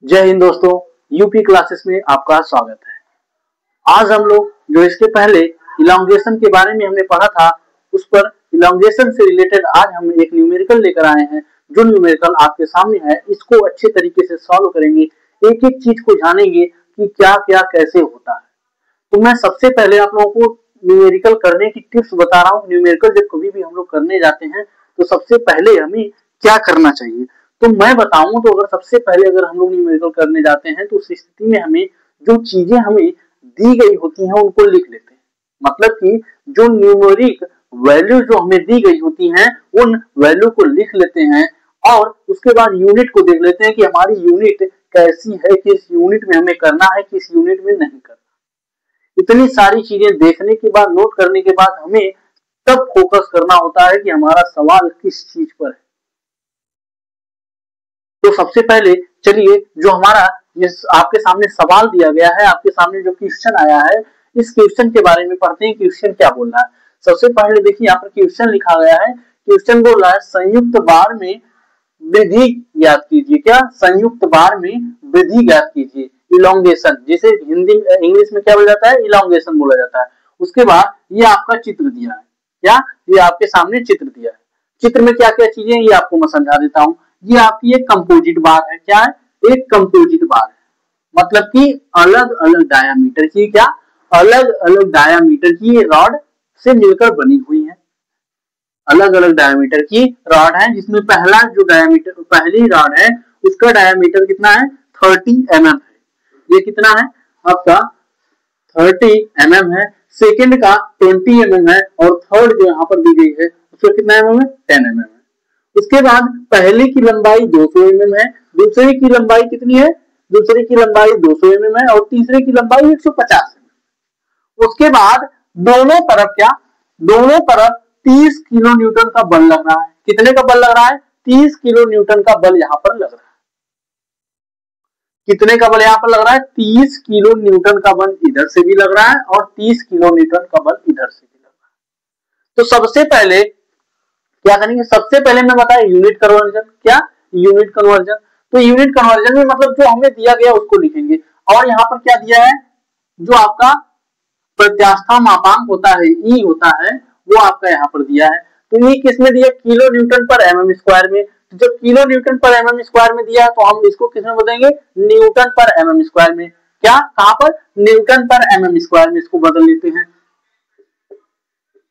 जय हिंद दोस्तों, UP classes में आपका स्वागत है। आज हम लोग जो इसके पहले इलॉन्गेशन के बारे में हमने पढ़ा था, उस पर इलॉन्गेशन से रिलेटेड आज हम एक न्यूमेरिकल लेकर आए हैं। जो न्यूमेरिकल आपके सामने है, इसको अच्छे तरीके से सॉल्व करेंगे, एक एक चीज को जानेंगे कि क्या क्या कैसे होता है। तो मैं सबसे पहले आप लोगों को न्यूमेरिकल करने की टिप्स बता रहा हूँ। न्यूमेरिकल जब कभी भी हम लोग करने जाते हैं तो सबसे पहले हमें क्या करना चाहिए, तो मैं बताऊं तो सबसे पहले अगर हम लोग न्यूमेरिकल करने जाते हैं तो उस स्थिति में हमें जो चीजें हमें दी गई होती हैं उनको लिख लेते हैं। मतलब कि जो न्यूमेरिक वैल्यू जो हमें दी गई होती हैं उन वैल्यू को लिख लेते हैं और उसके बाद यूनिट को देख लेते हैं कि हमारी यूनिट कैसी है, किस यूनिट में हमें करना है, किस यूनिट में नहीं करना। इतनी सारी चीजें देखने के बाद, नोट करने के बाद हमें तब फोकस करना होता है कि हमारा सवाल किस चीज पर है। तो सबसे पहले चलिए जो हमारा इस आपके सामने सवाल दिया गया है, आपके सामने जो क्वेश्चन आया है, इस क्वेश्चन के बारे में पढ़ते हैं। क्वेश्चन क्या बोल रहा है, सबसे पहले देखिए यहाँ पर क्वेश्चन लिखा गया है। क्वेश्चन बोल रहा है संयुक्त बार में वृद्धि ज्ञात कीजिए। क्या? संयुक्त बार में वृद्धि ज्ञात कीजिए, इलॉन्गेशन, जिसे हिंदी इंग्लिश में क्या बोला जाता है, इलॉन्गेशन बोला जाता है। उसके बाद ये आपका चित्र दिया है। क्या? ये आपके सामने चित्र दिया है। चित्र में क्या क्या चीजें ये आपको मैं समझा देता हूँ। ये आपकी एक कंपोजिट बार है। क्या है? एक कंपोजिट बार है, मतलब कि अलग अलग डायामीटर की, क्या अलग अलग डायामीटर की रॉड से मिलकर बनी हुई है। अलग अलग डायामीटर की रॉड है, जिसमें पहला जो डायामीटर, पहली रॉड है उसका डायामीटर कितना है, 30 mm है। ये कितना है आपका 30 mm है। सेकेंड का 20 mm है और थर्ड जो यहाँ पर दी गई है उसका कितना mm है, 10 mm है। उसके बाद पहले की लंबाई 200 mm है, दूसरे की लंबाई कितनी है, दूसरे की लंबाई 200 mm है और तीसरे की लंबाई 150 mm। उसके बाद दोनों तरफ क्या, दोनों तरफ 30 किलो न्यूटन का बल लग रहा है। कितने का बल लग रहा है, 30 किलो न्यूटन का बल यहाँ पर लग रहा है। कितने का बल यहाँ पर लग रहा है, 30 किलो न्यूटन का बल इधर से भी लग रहा है और 30 किलो न्यूटन का बल इधर से भी लग रहा है। तो सबसे पहले क्या करेंगे, सबसे पहले मैं बताया यूनिट कन्वर्जन। क्या? Unit conversion. तो यूनिट कन्वर्जन में मतलब जो हमें दिया गया उसको लिखेंगे। और यहाँ पर क्या दिया है, जो आपका प्रत्यास्था मापांक होता है, ई होता है, वो आपका यहाँ पर दिया है। तो ई किसमें दिया, किलो न्यूटन पर mm स्क्वायर में। तो जब किलो न्यूटन पर mm स्क्वायर में दिया है तो हम इसको किसमें बदलेंगे, न्यूटन पर mm स्क्वायर में। क्या? कहां पर, न्यूटन पर mm स्क्वायर में इसको बदल लेते हैं।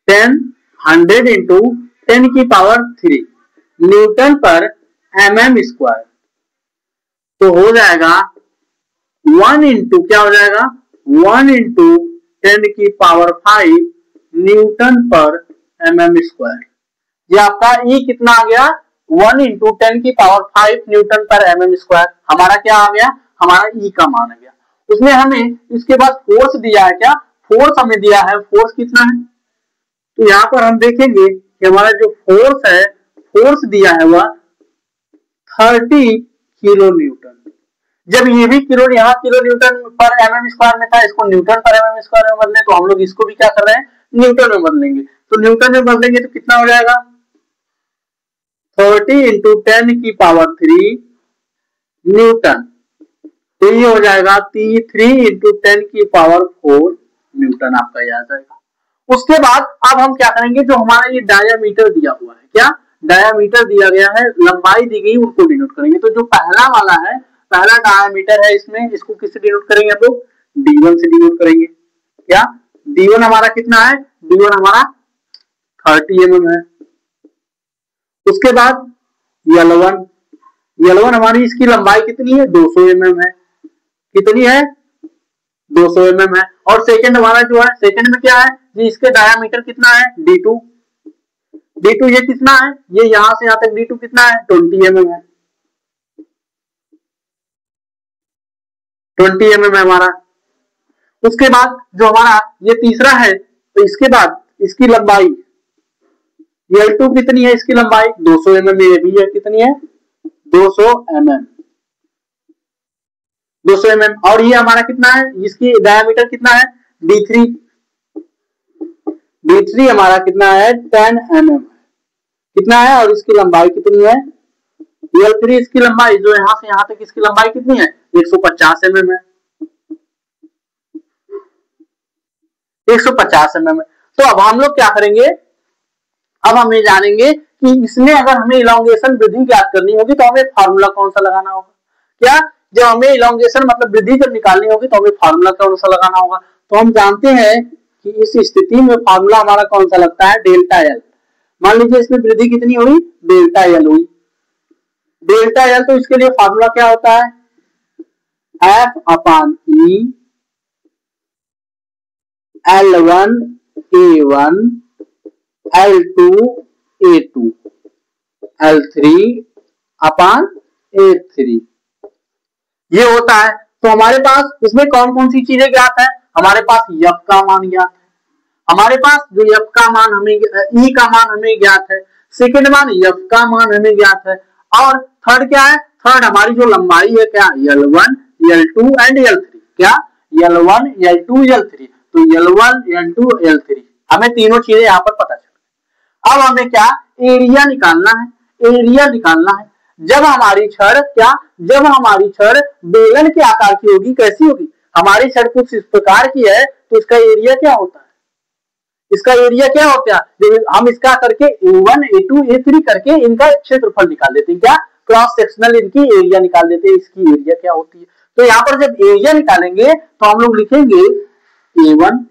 100 इंटू 10 की पावर 3 न्यूटन पर mm स्क्वायर, तो हो जाएगा 1 इंटू, क्या हो जाएगा, 1 इंटू 10 की पावर 5 न्यूटन पर mm स्क्वायर। ये आपका ई कितना आ गया, 1 इंटू 10 की पावर 5 न्यूटन पर mm स्क्वायर। हमारा क्या आ गया, हमारा ई का मान आ गया। उसमें हमें इसके बाद फोर्स दिया है। क्या? फोर्स हमें दिया है। फोर्स कितना है, तो यहाँ पर हम देखेंगे कि हमारा जो फोर्स है, फोर्स दिया है वह 30 किलो न्यूटन। जब ये भी किलो, यहाँ किलो न्यूटन पर mm स्क्वायर में था, इसको न्यूटन पर mm स्क्वायर में बदले, तो हम लोग इसको भी क्या कर रहे हैं, न्यूटन में बदलेंगे। तो न्यूटन में बदलेंगे तो कितना हो जाएगा, 30 इंटू 10 की पावर 3 न्यूटन। तो ये हो जाएगा 3 इंटू 10 की पावर 4 न्यूटन आपका ये आ जाएगा। उसके बाद अब हम क्या करेंगे, जो हमारा ये डायामीटर दिया हुआ है, क्या डायामीटर दिया गया है, लंबाई दी गई, उनको डिनोट करेंगे। तो जो पहला वाला है, पहला डायामीटर है, इसमें इसको किससे डिनोट करेंगे हम लोग, D1 से डिनोट करेंगे। क्या? D1 हमारा कितना है, D1 हमारा 30 mm है। उसके बाद L1 हमारी, इसकी लंबाई कितनी है, 200 mm है। कितनी है, 200 mm है। और सेकंड हमारा जो है, सेकंड में क्या है, ये इसके डायामीटर कितना है, D2 ये कितना है, ये यहां से यहां तक D2 कितना है, 20 mm है। 20 mm है हमारा। उसके बाद जो हमारा ये तीसरा है, तो इसके बाद इसकी लंबाई L2 कितनी है, इसकी लंबाई 200 mm ये भी है, कितनी है, 200 mm। 200 mm। और ये हमारा कितना है, इसकी डायामीटर कितना है, D3 हमारा कितना है, 10 mm कितना है, और इसकी लंबाई कितनी है, L3 इसकी लंबाई जो यहाँ से यहाँ तक इसकी लंबाई कितनी है, 150 mm है, 150 mm है। तो अब हम लोग क्या करेंगे, अब हम ये जानेंगे कि इसमें अगर हमें इलॉन्गेशन वृद्धि ज्ञात करनी होगी तो हमें फार्मूला कौन सा लगाना होगा। क्या, जब हमें इलॉन्गेशन मतलब वृद्धि जब निकालनी होगी तो हमें फार्मूला कौन सा लगाना होगा। तो हम जानते हैं कि इस स्थिति में फार्मूला हमारा कौन सा लगता है, डेल्टा एल। मान लीजिए इसमें वृद्धि कितनी हुई, डेल्टा एल हुई, डेल्टा एल। तो इसके लिए फार्मूला क्या होता है, एफ अपान ई L1 A1 L2 A2 L3 अपान A3 ये होता है। तो हमारे पास इसमें कौन कौन सी चीजें ज्ञात है, हमारे पास यफ का मान ज्ञात है, हमारे पास जो यफ का मान हमें ई का मान हमें ज्ञात है, सेकंड मान यफ का मान हमें ज्ञात है, और थर्ड क्या है, थर्ड हमारी जो लंबाई है क्या, L1 L2 एंड L3, क्या L1 L2 L3। तो L1 L2 L3 हमें तीनों चीजें यहाँ पर पता चल। अब हमें क्या एरिया निकालना है, एरिया निकालना है। जब हमारी छड़ क्या, जब हमारी छड़ बेलन के आकार की होगी, कैसी होगी, हमारी छड़ कुछ इस प्रकार की है तो इसका एरिया क्या होता है, इसका एरिया क्या होता है, हम इसका करके A1 A2 A3 करके इनका क्षेत्रफल निकाल देते हैं, क्या क्रॉस सेक्शनल इनकी एरिया निकाल देते हैं, इसकी एरिया क्या होती है। तो यहाँ पर जब एरिया निकालेंगे तो हम लोग लिखेंगे A1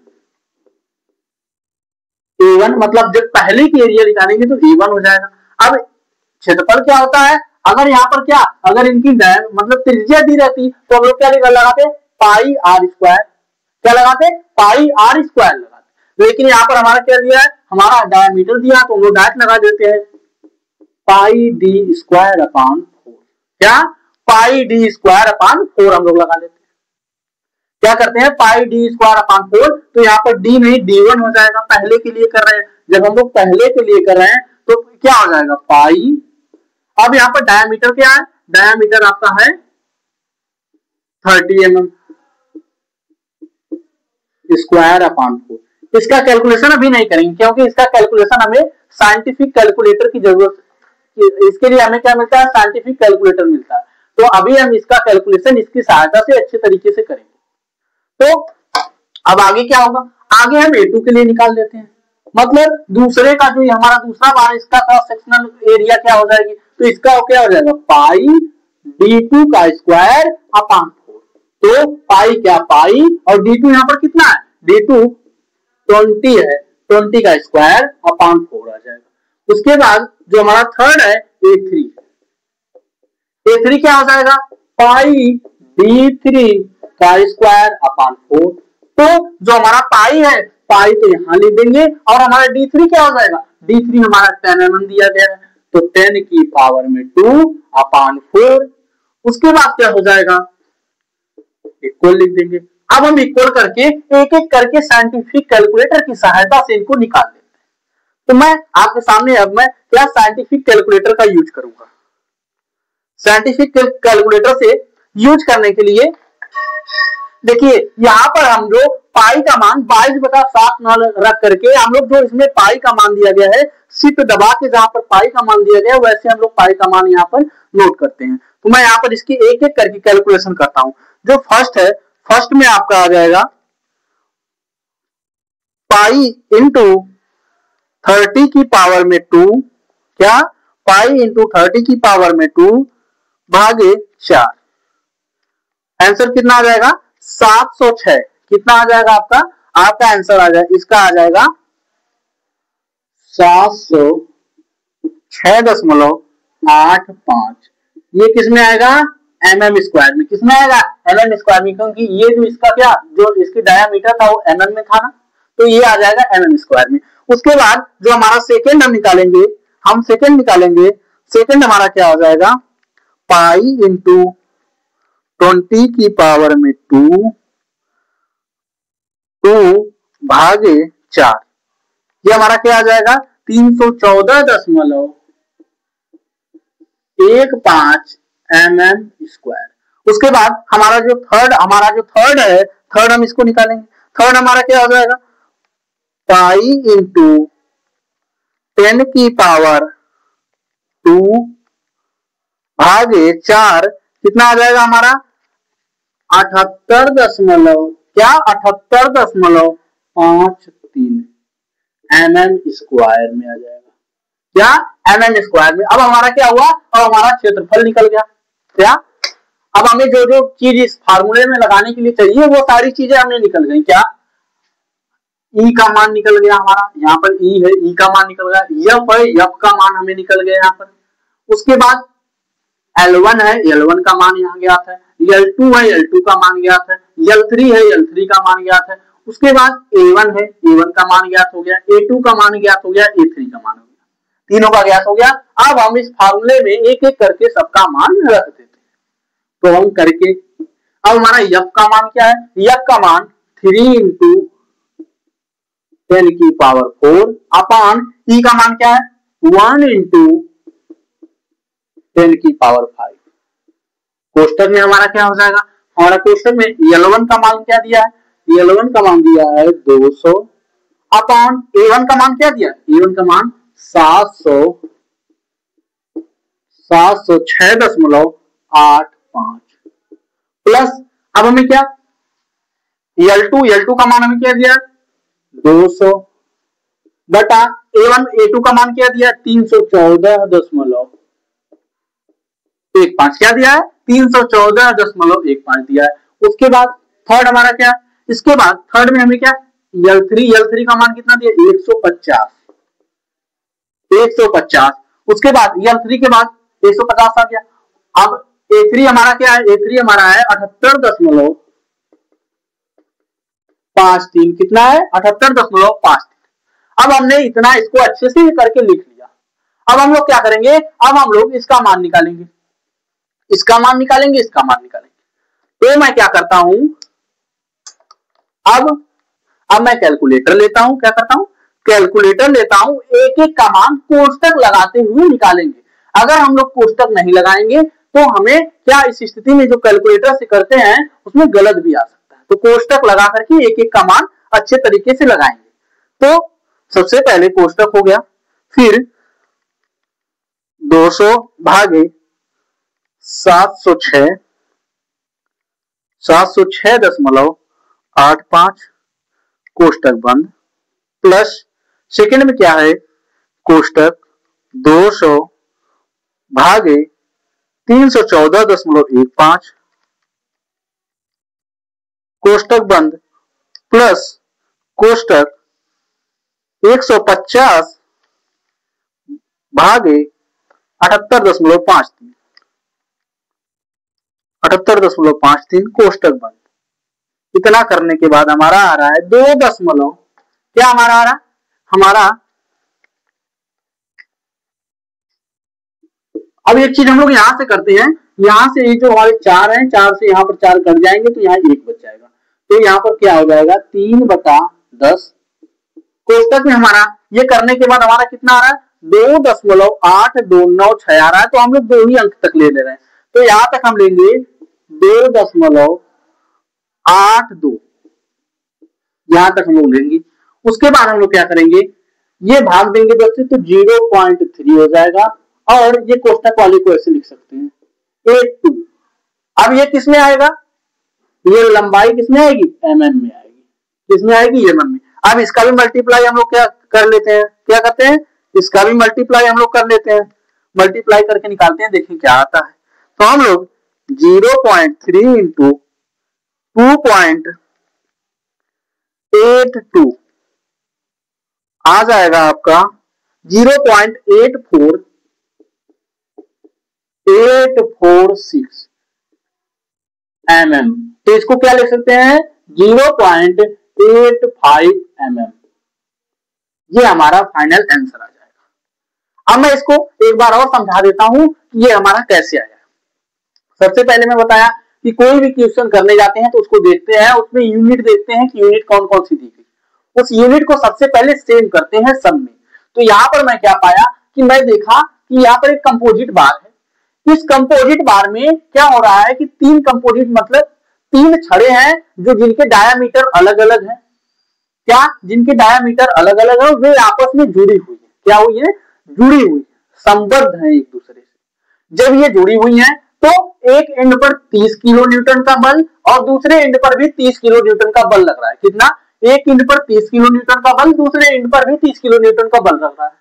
मतलब जब पहले की एरिया निकालेंगे तो A1 हो जाएगा। अब क्षेत्रफल क्या होता है, अगर यहाँ पर क्या, अगर इनकी मतलब त्रिज्या दी रहती तो हम लोग क्या लगाते, पाई आर स्क्वायर, क्या लगाते, पाई आर स्क्वायर लगाते। लेकिन यहाँ पर हमारा क्या दिया है, हमारा डायमीटर दिया तो हम लोग डायरेक्ट लगा देते हैं पाई डी स्क्वायर अपान 4, क्या पाई डी स्क्वायर अपान 4 हम लोग लगा देते हैं। क्या करते हैं, पाई डी स्क्वायर अपान 4, तो यहाँ पर डी नहीं D1 हो जाएगा, पहले के लिए कर रहे हैं, जब हम लोग पहले के लिए कर रहे हैं तो क्या हो जाएगा पाई। अब यहाँ पर डायमीटर क्या है, डायमीटर आपका है 30 mm स्क्वायर अपान 4। इसका कैलकुलेशन अभी नहीं करेंगे क्योंकि इसका कैलकुलेशन हमें साइंटिफिक कैलकुलेटर की जरूरत, इसके लिए हमें क्या मिलता है, साइंटिफिक कैलकुलेटर मिलता है। तो अभी हम इसका कैलकुलेशन इसकी सहायता से अच्छे तरीके से करेंगे। तो अब आगे क्या होगा, आगे हम A2 के लिए निकाल लेते हैं, मतलब दूसरे का जो हमारा दूसरा बार इसका क्रॉस सेक्शनल एरिया क्या हो जाएगी, तो इसका क्या हो जाएगा पाई D2 का स्क्वायर अपान 4। तो पाई क्या, पाई और D2 यहाँ पर कितना है, D2 20 है, 20 का स्क्वायर अपान 4 आ जाएगा। उसके बाद जो हमारा थर्ड है A3, A3 क्या हो जाएगा, पाई D3 का स्क्वायर अपान 4। तो जो हमारा पाई है, पाई तो यहां लिख देंगे, और हमारा D3 क्या हो जाएगा, D3 हमारा 10 mm दिया गया है, तो 10 की पावर में 2 अपान 4। उसके बाद क्या हो जाएगा, इक्वल लिख देंगे। अब हम इक्वल करके एक एक करके साइंटिफिक कैलकुलेटर की सहायता से इनको निकाल देते हैं। तो मैं आपके सामने अब मैं क्या साइंटिफिक कैलकुलेटर का यूज करूंगा। साइंटिफिक कैलकुलेटर से यूज करने के लिए देखिए यहाँ पर हम जो पाई का मान 22/7 रख करके हम लोग जो इसमें पाई का मान दिया गया है, शिफ्ट दबा के जहां पर पाई का मान दिया गया है वैसे हम लोग पाई का मान यहाँ पर नोट करते हैं। तो मैं यहाँ पर इसकी एक एक करके कैलकुलेशन करता हूं। जो फर्स्ट है, फर्स्ट में आपका आ जाएगा पाई इंटू 30 की पावर में 2, क्या पाई इंटू 30 की पावर में 2 भागे 4। आंसर कितना आ जाएगा, 706। कितना आ जाएगा आपका, आपका आंसर आ जाएगा, इसका आ जाएगा 706.85। ये किसमें आएगा, mm स्क्वायर में। किसमें आएगा, mm स्क्वायर में, क्योंकि ये जो इसका क्या जो इसकी डायामीटर था वो mm में था ना, तो ये आ जाएगा mm स्क्वायर में। उसके बाद जो हमारा सेकेंड हम निकालेंगे, हम सेकेंड निकालेंगे, सेकेंड हमारा क्या हो जाएगा, पाई इंटू 20 की पावर में 2 भागे 4। ये हमारा क्या आ जाएगा, 314.15 mm स्क्वायर। उसके बाद हमारा जो थर्ड है, थर्ड हम इसको निकालेंगे। थर्ड हमारा क्या हो जाएगा, पाई इंटू 10 की पावर 2 भागे 4। कितना आ जाएगा हमारा 78 क्या 78.53 mm² में आ जाएगा। क्या mm² में। अब हमारा क्या हुआ, अब हमारा क्षेत्रफल निकल गया। क्या अब हमें जो जो चीज इस फार्मूले में लगाने के लिए चाहिए वो सारी चीजें हमें निकल गई। क्या ई का मान निकल गया हमारा, यहाँ पर ई है, ई का मान निकल गया। यफ है, यफ का मान हमें निकल गया यहाँ पर। उसके बाद L1 है, L1 का मान यहाँ ज्ञात है। L2 है, L2 का मान ज्ञात है। L3 है, L3 का मान ज्ञात है। उसके बाद A1 है, A1 का मान ज्ञात हो गया। A2 का मान ज्ञात हो गया, A3 का मान हो गया, तीनों का ज्ञात हो गया। अब हम इस फार्मूले में एक एक करके सबका मान रख देते हैं। तो हम करके अब हमारा यफ का मान क्या है, यफ का मान 3 इंटू 10⁴ अपान ई का मान क्या है 1 इंटू 10⁵। कोष्टक में हमारा क्या हो जाएगा, हमारा कोष्टक में L1 का मान क्या दिया है, L1 का मान दिया है 200 अपान A1 का मान क्या दिया है, A1 का मान 706.85 प्लस अब हमें क्या L2 का मान हमें क्या दिया 200 बटा A1 A2 का मान क्या दिया 314.15 क्या दिया है 314.15 दिया है। उसके बाद थर्ड हमारा क्या, इसके बाद थर्ड में हमें क्या L3 का मान कितना दिया 150। उसके बाद L3 के बाद 150 आ गया। अब A3 हमारा क्या है, A3 हमारा है 78.53 कितना है 78.53। अब हमने इतना इसको अच्छे से करके लिख लिया। अब हम लोग क्या करेंगे, अब हम लोग इसका मान निकालेंगे, इसका मान निकालेंगे, इसका मान निकालेंगे। तो मैं क्या करता हूं, अब मैं कैलकुलेटर लेता हूं, क्या करता हूं कैलकुलेटर लेता हूं, एक एक का मान कोष्टक लगाते हुए निकालेंगे। अगर हम लोग कोष्टक नहीं लगाएंगे तो हमें क्या इस स्थिति में जो कैलकुलेटर से करते हैं उसमें गलत भी आ सकता है। तो कोष्टक लगा करके एक एक का मान अच्छे तरीके से लगाएंगे। तो सबसे पहले कोष्टक हो गया, फिर 200 भागे 706.85 कोष्टक बंद प्लस सेकंड में क्या है कोष्टक 200 भागे 314.15 कोष्टक बंद प्लस कोष्टक 150 भागे 78.53 कोष्टक बंद। इतना करने के बाद हमारा आ रहा है 2 दशमलव क्या हमारा आ रहा है, हमारा अब एक चीज हम लोग यहां से करते हैं, यहां से ये जो हमारे 4 हैं 4 से यहां पर 4 कट जाएंगे तो यहाँ 1 बच जाएगा। तो यहाँ पर क्या हो जाएगा 3/10 कोष्टक में हमारा ये करने के बाद हमारा कितना आ रहा है 2.8296 आ रहा है। तो हम लोग 2 ही अंक तक ले रहे हैं। तो यहां तक हम लेंगे 2.82 यहां तक हम लोग लेंगे। उसके बाद हम लोग क्या करेंगे, ये भाग देंगे 10 से तो 0.3 हो जाएगा और ये कोष्टक वाले को ऐसे लिख सकते हैं 82। अब ये किस में आएगा, ये लंबाई किस में आएगी mm में आएगी, किस में आएगी mm में। अब इसका भी मल्टीप्लाई हम लोग क्या कर लेते हैं, क्या करते हैं इसका भी मल्टीप्लाई हम लोग कर लेते हैं, मल्टीप्लाई करके निकालते हैं, देखिए क्या आता है। तो हम लोग 0.3 इंटू 2.82 आ जाएगा आपका 0.846 mm। तो इसको क्या लिख सकते हैं 0.85 mm। ये हमारा फाइनल आंसर आ जाएगा। अब मैं इसको एक बार और समझा देता हूं कि ये हमारा कैसे आया। सबसे पहले मैं बताया कि कोई भी क्वेश्चन करने जाते हैं तो उसको देखते हैं, उसमें यूनिट देखते हैं कि यूनिट कौन कौन सी दी गई, उस यूनिट को सबसे पहले सेव करते हैं सब में। तो यहाँ पर मैं क्या पाया कि मैं देखा कि यहाँ पर एक कंपोजिट बार है, इस कंपोजिट बार में क्या हो रहा है कि 3 कंपोजिट मतलब 3 छड़े हैं जो जिनके डायामीटर अलग अलग है, क्या जिनके डायामीटर अलग अलग है, वे आपस में जुड़ी हुई है, क्या हुई है जुड़ी हुई, संबद्ध है एक दूसरे से। जब ये जुड़ी हुई है तो एक एंड पर 30 किलो न्यूटन का बल और दूसरे एंड पर भी 30 किलो न्यूटन का बल लग रहा है। कितना? एक एंड पर 30 किलो न्यूटन का बल, दूसरे एंड पर भी 30 किलो न्यूटन का बल लग रहा है।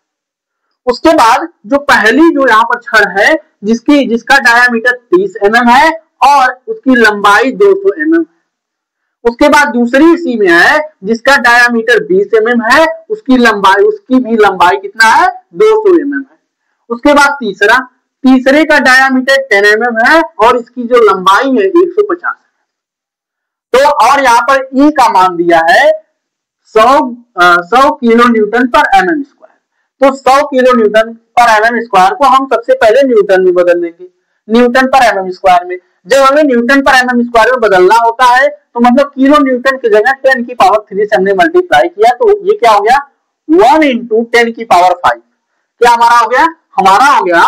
उसके बाद जो पहली जो यहाँ पर छड़ है जिसका डायामीटर 30 mm है और उसकी लंबाई 200 mm। उसके बाद दूसरी इसी में है जिसका डायामीटर 20 mm है, उसकी भी लंबाई कितना है? 200 mm है। उसके बाद तीसरे का डायामीटर 10 mm है और इसकी जो लंबाई है 150 है। तो और यहाँ पर E का मान दिया है 100 किलो न्यूटन पर mm स्क्वायर। तो 100 किलो न्यूटन पर mm स्क्वायर को हम सबसे पहले न्यूटन में बदल देंगे, न्यूटन पर mm स्क्वायर में। जब हमें न्यूटन पर mm स्क्वायर में बदलना होता है तो मतलब किलो न्यूटन की जगह 10 की पावर 3 से हमने मल्टीप्लाई किया, तो ये क्या हो गया? 1 इंटू 10 की पावर 5। क्या हमारा हो गया? हमारा हो गया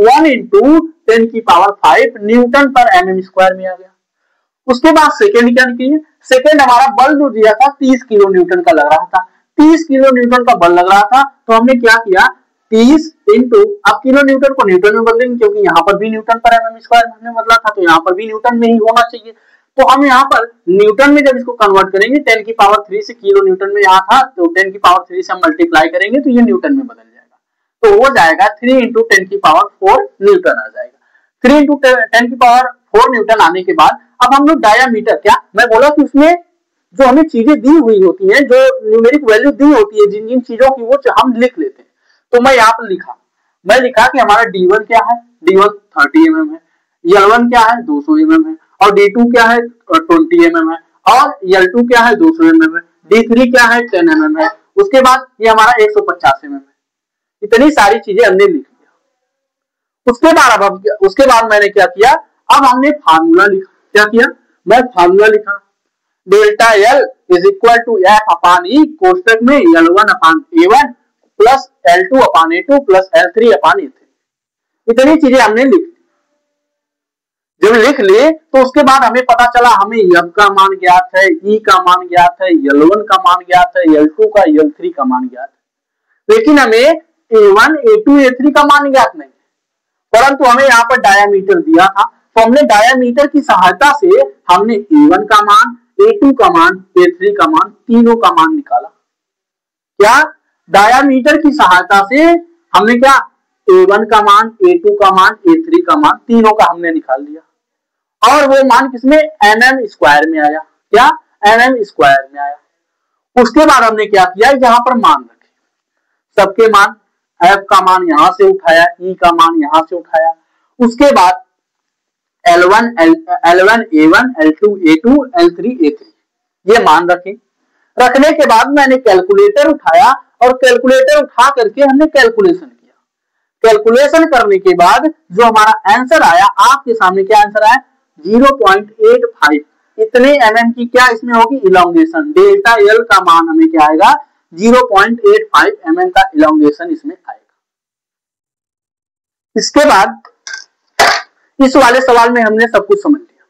1 इंटू 10 की पावर 5 न्यूटन पर mm स्क्वायर में आ गया। उसके बाद सेकेंड क्या निकली? सेकेंड हमारा बल जो दिया था 30 किलो न्यूटन का लग रहा था, 30 किलो न्यूटन का बल लग रहा था, तो हमने क्या किया? 30 इंटू, अब किलो न्यूटन को न्यूटन में बदलेंगे क्योंकि यहाँ पर भी न्यूटन पर mm स्क्वायर हमने बदला था, तो यहाँ पर भी न्यूटन में ही होना चाहिए। तो हम यहाँ पर न्यूटन में जब इसको कन्वर्ट करेंगे 10 की पावर 3 से किलो न्यूटन में यहाँ था, तो 10 की पावर 3 से हम मल्टीप्लाई करेंगे तो ये न्यूटन में बदल जाएगा। तो हो जाएगा 3 इंटू 10 की पावर 4 न्यूटन आ जाएगा। 3 इंटू 10 की पावर 4 न्यूटन आने के बाद अब हम लोग डायामीटर, क्या मैं बोला कि उसमें जो हमें चीजें दी हुई होती हैं, जो न्यूमेरिक वैल्यू दी होती है जिन जिन चीजों की, वो हम लिख लेते हैं। तो मैं यहाँ पर लिखा कि हमारा D1 क्या है? D1 30 mm है, L1 क्या है? 200 mm है, और D2 क्या है? 20 mm है, और L2 क्या है? 200 mm है, D3 क्या है? 10 mm है, उसके बाद ये हमारा 150 mm है। इतनी सारी चीजें हमने लिख लिया। उसके बाद मैंने क्या किया? अब हमने फार्मूला लिखा। क्या किया? मैं फार्मूला लिखा, delta L is equal to F upon E कोष्टक में L1 अपान A1 प्लस L2 अपान A2 प्लस L3 अपान A3। इतनी चीजें हमने लिख ली। जब लिख लिए तो उसके बाद हमें पता चला हमें F का मान ज्ञात है, E का मान ज्ञात है, L1 का मान ज्ञात है, L2 का, L3 का मान ज्ञात है, लेकिन हमें A1 A2 A3 का मान ज्ञात नहीं, परंतु हमें यहाँ पर डायामीटर दिया था, तो हमने डायामीटर की सहायता से हमने A1 का मान, A2 का मान, A3 का मान, तीनों का मान निकाला। क्या? डायामीटर की सहायता से हमने क्या? A1 का मान, A2 का मान, A3 का मान, तीनों का हमने निकाल लिया, और वो मान किसमें? mm स्क्वायर में आया। क्या? mm स्क्वायर में आया। उसके बाद हमने क्या किया? यहाँ पर मान रखे, सबके मान, F का मान यहां से उठाया, E का मान यहां से उठाया, उसके बाद L1 A1 L2 A2 L3 A3 ये मान रखने के बाद मैंने कैलकुलेटर उठाया, और कैलकुलेटर उठा करके हमने कैलकुलेशन किया। कैलकुलेशन करने के बाद जो हमारा आंसर आया, आपके सामने क्या आंसर आया? 0.85। इतने mm की क्या इसमें होगी? इलॉन्गेशन। डेल्टा L का मान हमें क्या आएगा? 0.85 mm का इलॉन्गेशन इसमें आएगा। इसके बाद इस वाले सवाल में हमने सब कुछ समझ लिया।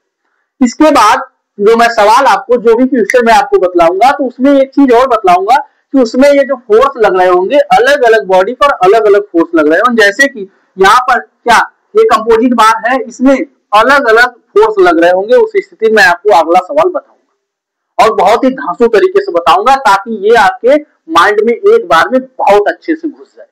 इसके बाद जो मैं सवाल आपको, जो भी क्वेश्चन मैं आपको बतलाऊंगा, तो उसमें एक चीज और बतलाऊंगा कि उसमें ये जो फोर्स लग रहे होंगे, अलग अलग बॉडी पर अलग अलग फोर्स लग रहे होंगे। जैसे कि यहाँ पर क्या ये कंपोजिट बार है, इसमें अलग अलग फोर्स लग रहे होंगे। उस स्थिति में आपको अगला सवाल बताऊंगा, और बहुत ही धांसू तरीके से बताऊंगा, ताकि ये आपके माइंड में एक बार में बहुत अच्छे से घुस जाए।